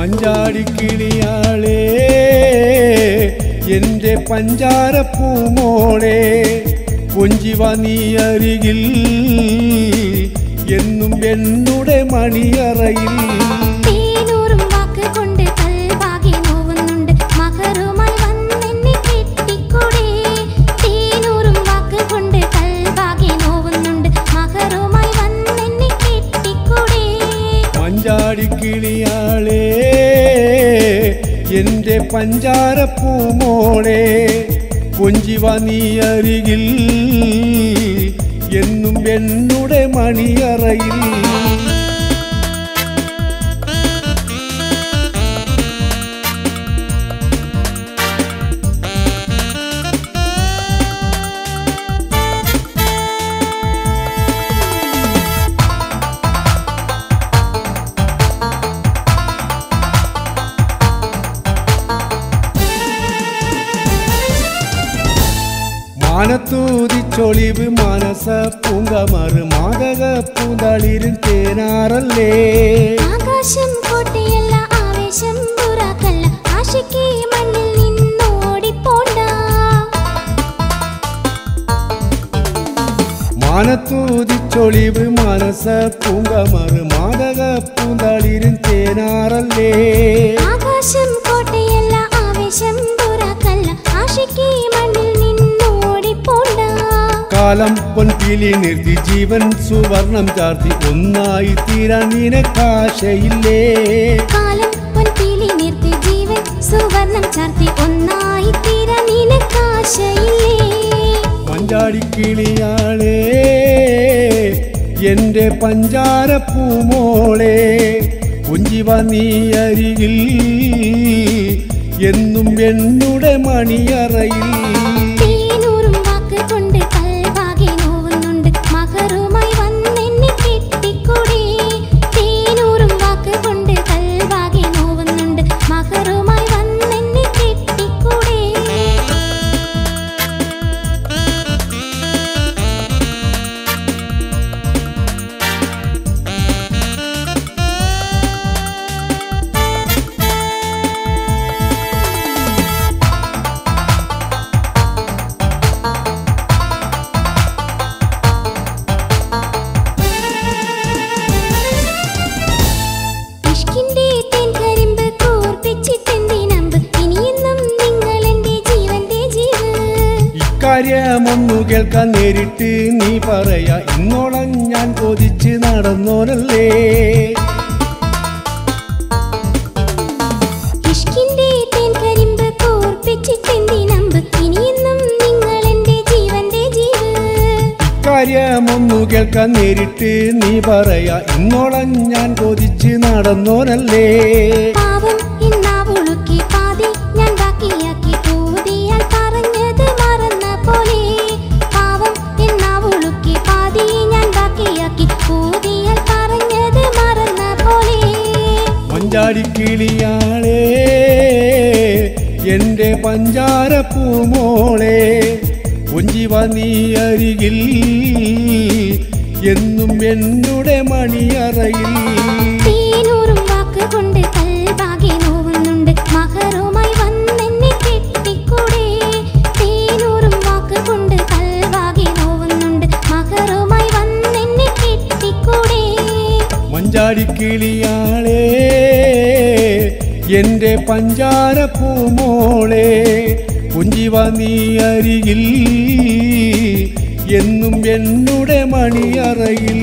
മഞ്ചാടിക്കിളിയാളേ എൻ്റെ പഞ്ചാരപ്പൂമോളെ കൊഞ്ചിവ നീ അരികിൽ എന്നും എന്നുടെ മണിയറയിൽ മഞ്ചാടിക്കിളിയാളേ എൻ്റെ പഞ്ചാരപ്പൂമോളെ കൊഞ്ചിവ നീ അരികിൽ എന്നും എന്നുടെ മണിയറയിൽ മാനത്തൂതിച്ചൊളിവ് മാനസ പൂങ്കമറ് മാതക പൂന്തളിരും തേനാറല്ലേ ആകാശം കോട്ടയല്ല ആവേശം പുറാക്കല്ല ആശിക്ക് മണ്ണിൽ നിന്നോടിപ്പോണ്ട മാനത്തൂതിച്ചൊളിവ് മാനസ പൂങ്കമറ് മാതക പൂന്തളിരും തേനാറല്ലേ ആകാശം കോട്ടയല്ല ആവേശം പുറാക്കല്ല ആശിക്ക് മണ്ണിൽ കാലം പൊൻപിലി നിർത്തി ജീവൻ സുവർണം ചാർത്തി ഒന്നായി തീരാൻ നിനക്കാശയില്ലേ കാലം പൊൻപിലി നിർത്തി ജീവൻ സുവർണം ചാർത്തി ഒന്നായി തീരാൻ നിനക്കാശയില്ലേ മഞ്ചാടിക്കിളിയാളേ എൻ്റെ പഞ്ചാരപ്പൂമോളെ കൊഞ്ചിവ നീ അരികിൽ എന്നും എന്നുടെ മണിയറയിൽ കാര്യമൊന്നു കേൾക്കാൻ നേരിട്ട് നീ പറയാ ഇന്നോളം ഞാൻ കൊതിച്ച് നടന്നോനല്ലേ കാര്യമൊന്നു കേൾക്കാൻ നേരിട്ട് നീ പറയാ ഇന്നോളം ഞാൻ കൊതിച്ച് നടന്നോനല്ലേ മഞ്ചാടിക്കിളിയാളേ എൻ്റെ പഞ്ചാരപ്പൂമോളെ കൊഞ്ചിവ നീ അരികിൽ എന്നും എന്നുടെ മണിയറയിൽ മഞ്ചാടിക്കിളിയാളേ എൻ്റെ പഞ്ചാരപ്പൂമോളെ കൊഞ്ചിവ നീ അരികിൽ എന്നും എന്നുടെ മണിയറയിൽ